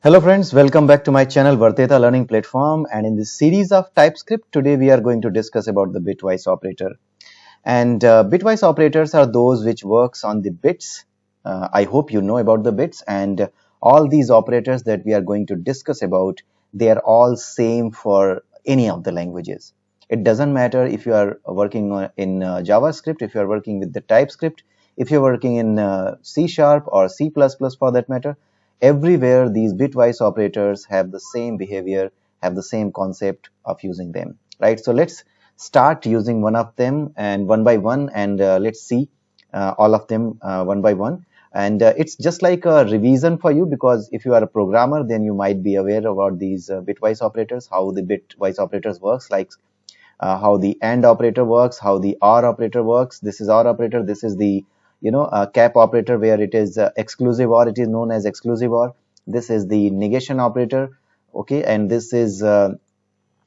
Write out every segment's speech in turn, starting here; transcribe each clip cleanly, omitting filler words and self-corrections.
Hello friends, welcome back to my channel Varteta Learning Platform, and in this series of TypeScript today we are going to discuss about the bitwise operator. And bitwise operators are those which works on the bits. I hope you know about the bits, and all these operators that we are going to discuss about, they are all same for any of the languages. It doesn't matter if you are working in JavaScript, if you are working with the TypeScript, if you're working in C# or C++ for that matter. Everywhere these bitwise operators have the same behavior, have the same concept of using them, right? So let's start using one of them and one by one, and let's see all of them one by one. And it's just like a revision for you, because if you are a programmer, then you might be aware about these bitwise operators, how the bitwise operators works, like how the AND operator works, how the OR operator works. This is OR operator. This is the cap operator, where it is exclusive OR. It is known as exclusive OR. This is the negation operator. Okay, and this is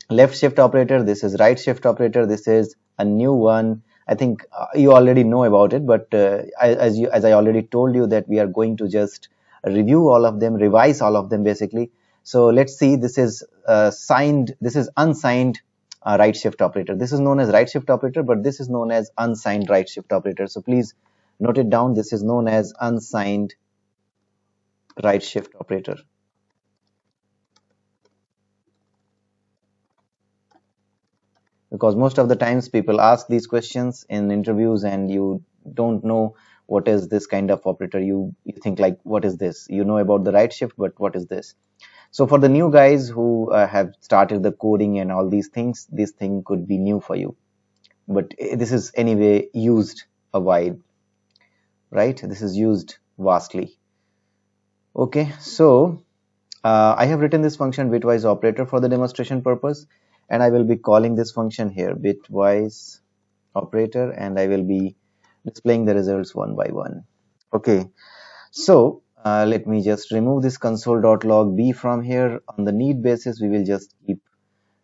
left shift operator. This is right shift operator. This is a new one. I think you already know about it, but as I already told you, that we are going to just review all of them, revise all of them basically. So let's see. This is signed. This is unsigned right shift operator. This is known as right shift operator, but this is known as unsigned right shift operator. So please note it down. This is known as unsigned right shift operator. Because most of the times people ask these questions in interviews and you don't know what is this kind of operator. You think like, what is this? You know about the right shift, but what is this? So for the new guys who have started the coding and all these things, this thing could be new for you, but this is anyway used a wide, right? This is used vastly. Okay, so I have written this function bitwise operator for the demonstration purpose, and I will be calling this function here bitwise operator, and I will be displaying the results one by one. Okay, so let me just remove this console.log b from here. On the need basis, we will just keep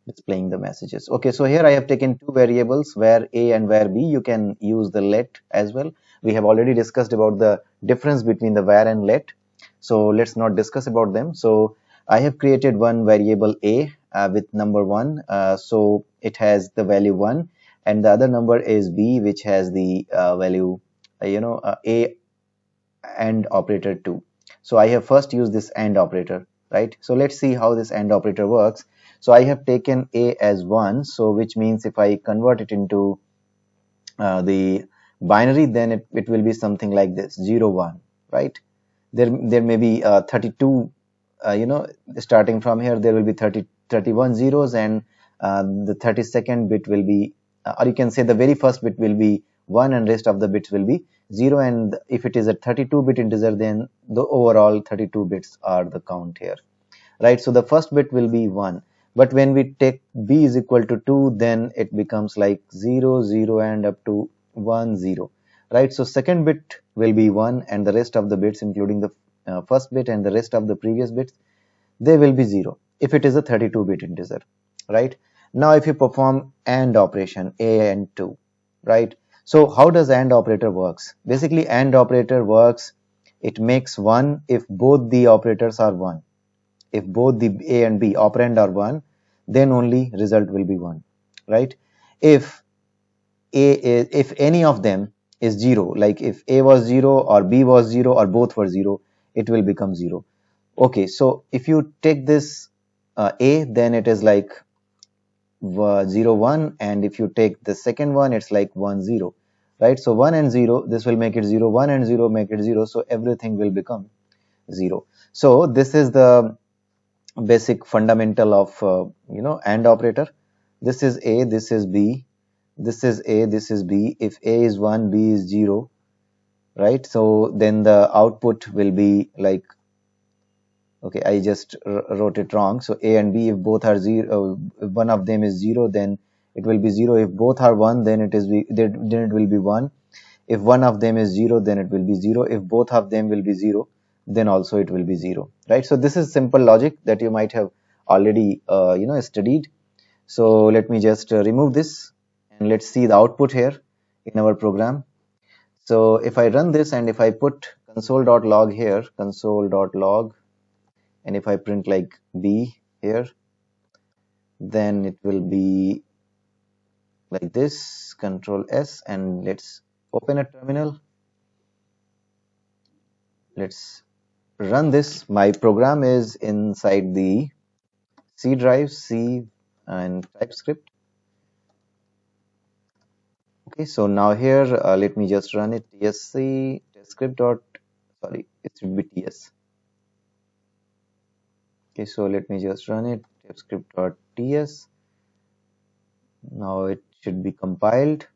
displaying the messages. Okay, so here I have taken two variables, var a and var b. You can use the let as well. We have already discussed about the difference between the var and let, so let's not discuss about them. So I have created one variable a with number 1, so it has the value 1, and the other number is b, which has the value a and operator 2. So I have first used this AND operator, right? So let's see how this AND operator works. So I have taken a as 1, so which means if I convert it into the binary, then it will be something like this, 0 1, right? There may be 32, starting from here there will be 31 zeros, and the 32nd bit will be or you can say the very first bit will be 1 and rest of the bits will be 0, and if it is a 32-bit integer, then the overall 32 bits are the count here, right? So the first bit will be 1, but when we take b is equal to 2, then it becomes like 0 0 and up to 1 0, right? So second bit will be 1, and the rest of the bits, including the first bit and the rest of the previous bits, they will be 0 if it is a 32-bit integer, right? Now if you perform AND operation, a and 2, right? So how does AND operator works? Basically AND operator works, it makes 1 if both the operators are 1. If both the a and b operand are 1, then only result will be 1, right? If if any of them is 0, like if a was 0 or b was 0 or both were 0, it will become 0. Okay, so if you take this a, then it is like 0 1, and if you take the second one, it's like 1 0, right? So 1 and 0, this will make it 0, 1 and 0 make it 0, so everything will become 0. So this is the basic fundamental of AND operator. This is a, this is b, this is a, this is b. If a is 1, b is 0, right? So then the output will be like, okay, I just wrote it wrong. So a and b, if both are 0, if one of them is 0, then it will be 0. If both are 1, then it will be 1. If one of them is 0, then it will be 0. If both of them will be 0, then also it will be 0, right? So this is simple logic that you might have already studied. So let me just remove this, and let's see the output here in our program. So if I run this and if I put console.log here, console.log, and if I print like B here, then it will be like this, Control S, and let's open a terminal. Let's run this. My program is inside the C drive, C and TypeScript. Okay, so now here let me just run it. tsc TypeScript dot, sorry, it should be ts. Okay, so let me just run it. TypeScript dot ts. Now it should be compiled.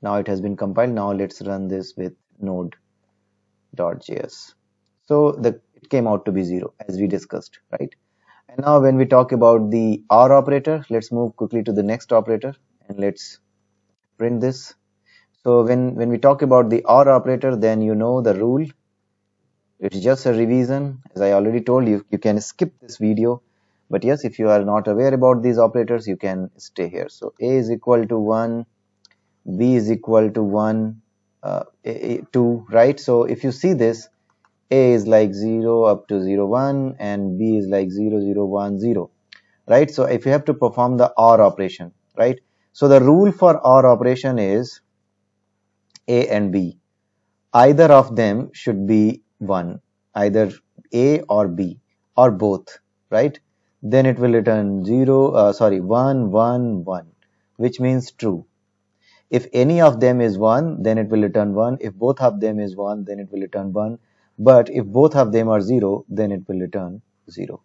Now it has been compiled. Now let's run this with node.js. So it came out to be 0 as we discussed, right? And now when we talk about the OR operator, let's move quickly to the next operator and let's print this. So when we talk about the OR operator, then you know the rule. It's just a revision. As I already told you, you can skip this video. But yes, if you are not aware about these operators, you can stay here. So A is equal to 1, B is equal to 1, 2, right? So if you see this, A is like 0 up to 0, 1, and B is like 0, 0, 1, 0, right? So if you have to perform the OR operation, right? So the rule for OR operation is A and B. Either of them should be 1, either A or B or both, right? Then it will return 1, 1, 1, which means true. If any of them is 1, then it will return 1. If both of them is 1, then it will return 1. But if both of them are 0, then it will return 0.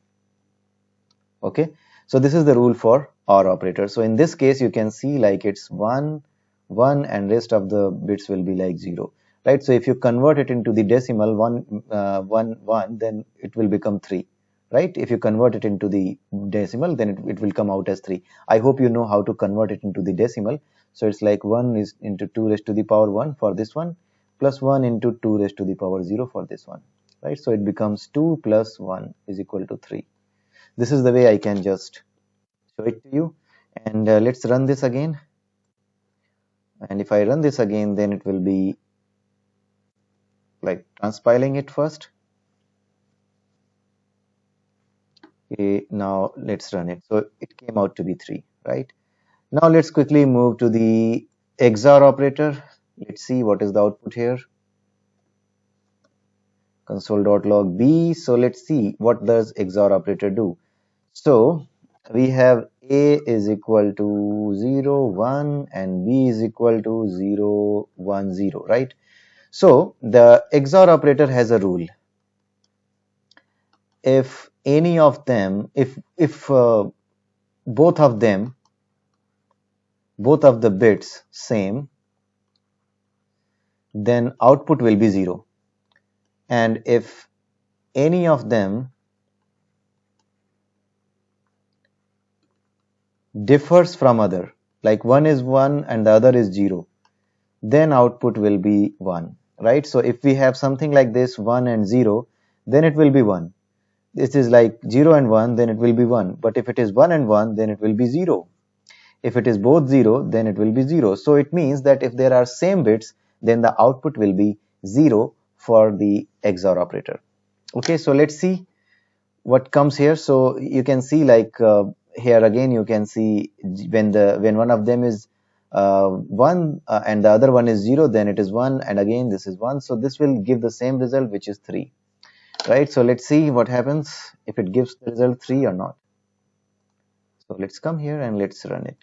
Okay, so this is the rule for OR operator. So in this case, you can see like it's 1, 1, and rest of the bits will be like 0, right? So if you convert it into the decimal 1, 1, 1, then it will become 3, right? If you convert it into the decimal, then it will come out as 3. I hope you know how to convert it into the decimal. So it's like 1 is into 2 raised to the power 1 for this one, plus 1 into 2 raised to the power 0 for this one, right? So it becomes 2 plus 1 is equal to 3. This is the way I can just show it to you. And let's run this again. And if I run this again, then it will be like transpiling it first. Okay, now let's run it. So it came out to be 3, right? Now let's quickly move to the XOR operator. Let's see what is the output here. Console.log B. So let's see what does XOR operator do. So we have A is equal to 0, 1 and B is equal to 0, 1, 0, right? So the XOR operator has a rule. If any of them, if both of them, both of the bits same, then output will be 0. And if any of them differs from other, like one is 1 and the other is 0, then output will be 1, right? So if we have something like this 1 and 0, then it will be 1. This is like 0 and 1, then it will be 1. But if it is 1 and 1, then it will be 0. If it is both 0, then it will be 0. So it means that if there are same bits, then the output will be 0 for the XOR operator. Okay, so let's see what comes here. So you can see like here again you can see when one of them is 1 and the other one is 0, then it is 1, and again this is 1. So this will give the same result, which is 3, right? So let's see what happens if it gives the result 3 or not. So let's come here and let's run it.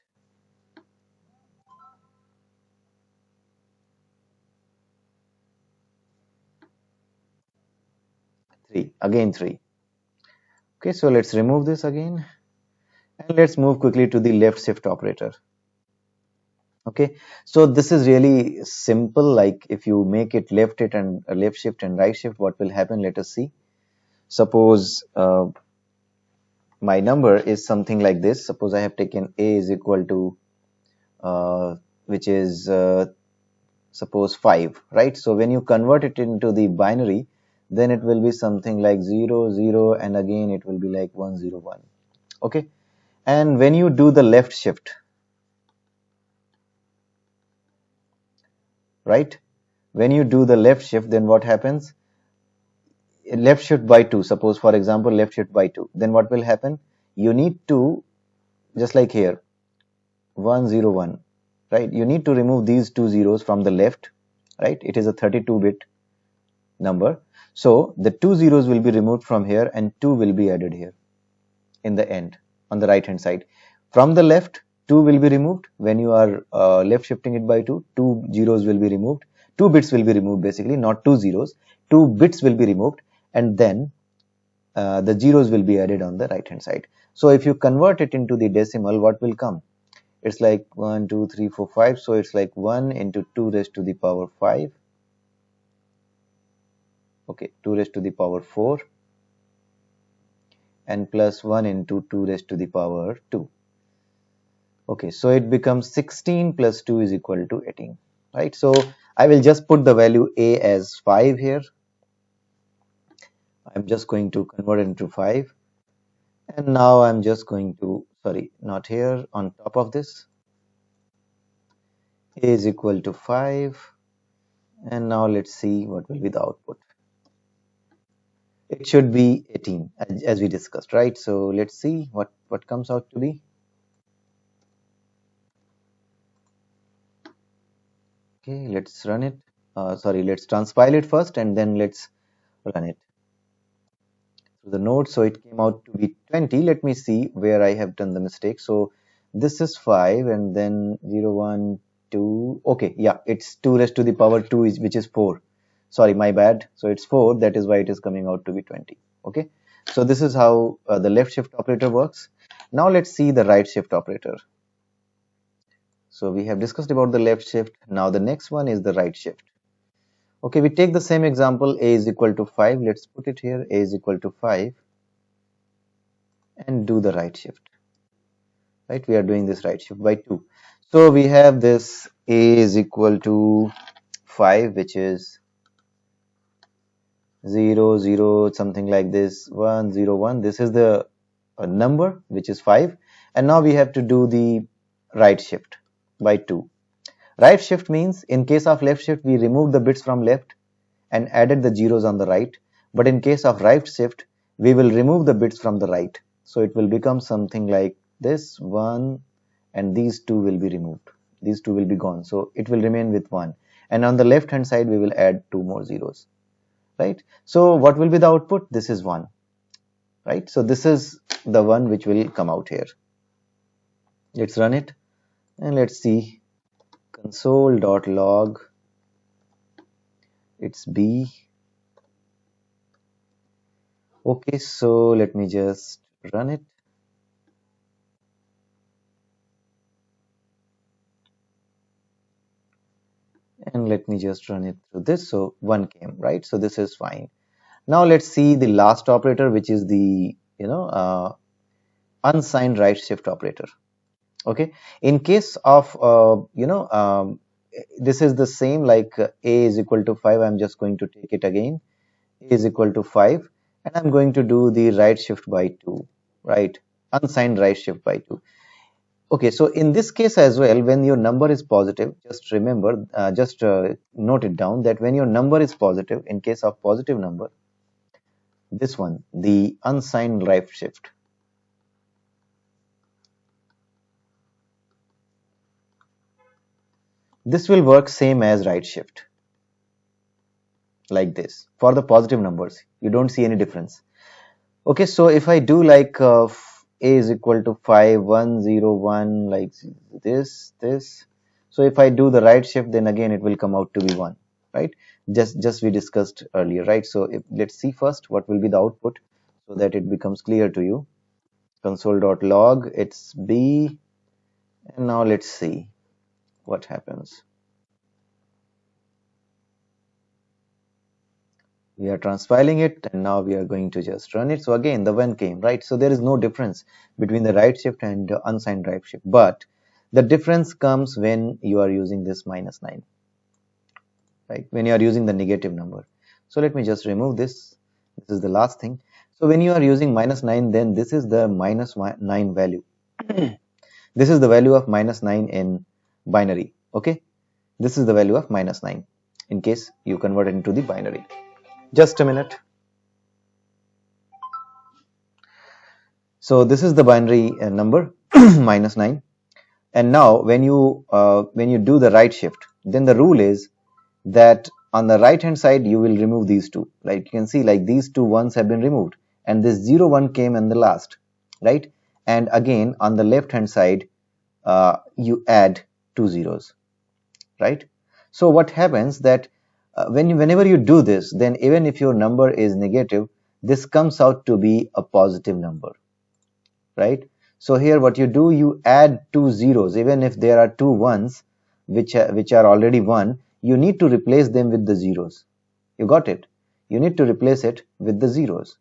3, again 3. Okay, so let's remove this again and let's move quickly to the left shift operator. Okay, so this is really simple. Like if you make it left shift and right shift, what will happen? Let us see. Suppose my number is something like this. Suppose I have taken A is equal to which is suppose 5, right? So when you convert it into the binary, then it will be something like 0, 0, and again it will be like 1, 0, 1. Okay, and when you do the left shift, right, when you do the left shift, then what happens? left shift by 2, suppose for example left shift by 2, then what will happen? You need to, just like here, 101, right? You need to remove these two zeros from the left, right? It is a 32-bit number. So the two zeros will be removed from here and 2 will be added here in the end on the right hand side. From the left, 2 will be removed. When you are left shifting it by 2, 2 zeros will be removed. 2 bits will be removed, basically, not 2 zeros. 2 bits will be removed, and then the zeros will be added on the right hand side. So if you convert it into the decimal, what will come? It's like 1, 2, 3, 4, 5. So it's like 1 into 2 raised to the power 5. Okay, 2 raised to the power 4. And plus 1 into 2 raised to the power 2. Okay, so it becomes 16 plus 2 is equal to 18, right? So I will just put the value a as 5 here. I'm just going to convert it into 5. And now I'm just going to, sorry, not here, on top of this. A is equal to 5. And now let's see what will be the output. It should be 18 as we discussed, right? So let's see what comes out to be. Okay, let's run it. Sorry, let's transpile it first and then let's run it through the node. So it came out to be 20. Let me see where I have done the mistake. So this is 5 and then 0, 1, 2. Okay, yeah, it's 2 raised to the power 2 is, which is 4. Sorry, my bad. So it's 4. That is why it is coming out to be 20. Okay, so this is how the left shift operator works. Now let's see the right shift operator. So we have discussed about the left shift. Now the next one is the right shift. Okay, we take the same example, a is equal to 5. Let's put it here, a is equal to 5, and do the right shift. Right, we are doing this right shift by 2. So we have this a is equal to 5, which is 0, 0, something like this, 1, 0, 1. This is the number, which is 5. And now we have to do the right shift by 2. Right shift means in case of left shift, we remove the bits from left and added the zeros on the right. But in case of right shift, we will remove the bits from the right. So it will become something like this 1, and these 2 will be removed. These 2 will be gone. So it will remain with 1. And on the left hand side, we will add 2 more zeros. Right? So what will be the output? This is 1. Right? So this is the one which will come out here. Let's run it and let's see. Console.log, it's B. Okay, so let me just run it. And let me just run it through this. So 1 came, right? So this is fine. Now let's see the last operator, which is the unsigned right shift operator. Okay, in case of this is the same, like a is equal to 5. I'm just going to take it again. A is equal to 5, and I'm going to do the right shift by 2, right? Unsigned right shift by 2. Okay, so in this case as well, when your number is positive, just remember, note it down that when your number is positive, in case of positive number, this one, the unsigned right shift, this will work same as right shift, like this. For the positive numbers, you don't see any difference. Okay, so if I do like a is equal to 5, 1, 0, 1, like this. So if I do the right shift, then again it will come out to be 1, right? Just we discussed earlier, right? So let's see first what will be the output so that it becomes clear to you. Console.log, it's B, and now let's see what happens. We are transpiling it, and now we are going to just run it. So again, the 1 came, right? So there is no difference between the right shift and the unsigned right shift, but the difference comes when you are using this -9, right? When you are using the negative number. So let me just remove this. This is the last thing. So when you are using -9, then this is the -9 value. This is the value of -9 in binary. Okay, this is the value of -9 in case you convert it into the binary. Just a minute. So this is the binary number minus 9. And now when you do the right shift, then the rule is that on the right hand side you will remove these two. Like you can see, like these two ones have been removed and this 0 1 came in the last, right? And again on the left hand side you add two zeros, right? So what happens that whenever you do this, then even if your number is negative, this comes out to be a positive number, right? So here what you do, you add two zeros. Even if there are two ones which are already one, you need to replace them with the zeros. You got it? You need to replace it with the zeros,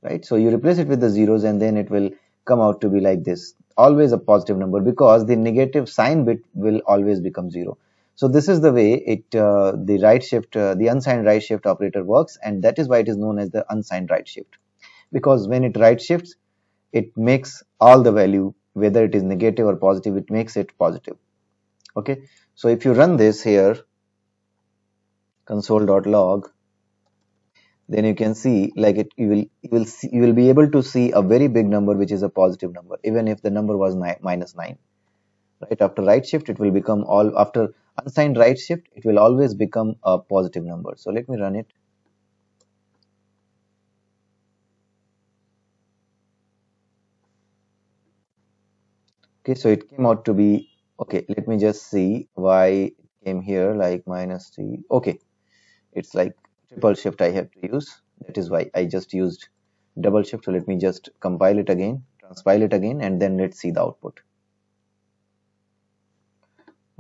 right? So you replace it with the zeros and then it will come out to be like this, always a positive number, because the negative sign bit will always become zero. So this is the way the right shift, the unsigned right shift operator works, and that is why it is known as the unsigned right shift, because when it right shifts, it makes all the value, whether it is negative or positive, it makes it positive. Okay, so if you run this here, console.log, then you can see like you will be able to see a very big number which is a positive number, even if the number was minus 9, right? After right shift it will become all, after unsigned right shift it will always become a positive number. So let me run it. Okay, so it came out to be, okay, let me just see why it came here like minus 3. Okay, it's like triple shift I have to use, that is why I just used double shift. So let me just compile it again, transpile it again, and then let's see the output.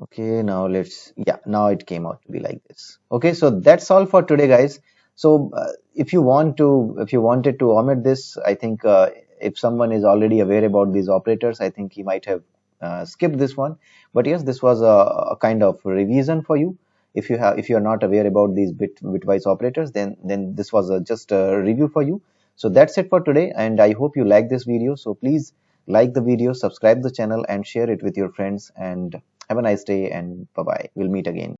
Okay, now let's, yeah, now it came out to be like this. Okay, so that's all for today, guys. So if you wanted to omit this, I think if someone is already aware about these operators, I think he might have skipped this one. But yes, this was a kind of revision for you. If you are not aware about these bitwise operators, then this was just a review for you. So that's it for today, and I hope you like this video. So please like the video, subscribe the channel, and share it with your friends, and have a nice day, and bye bye. We'll meet again.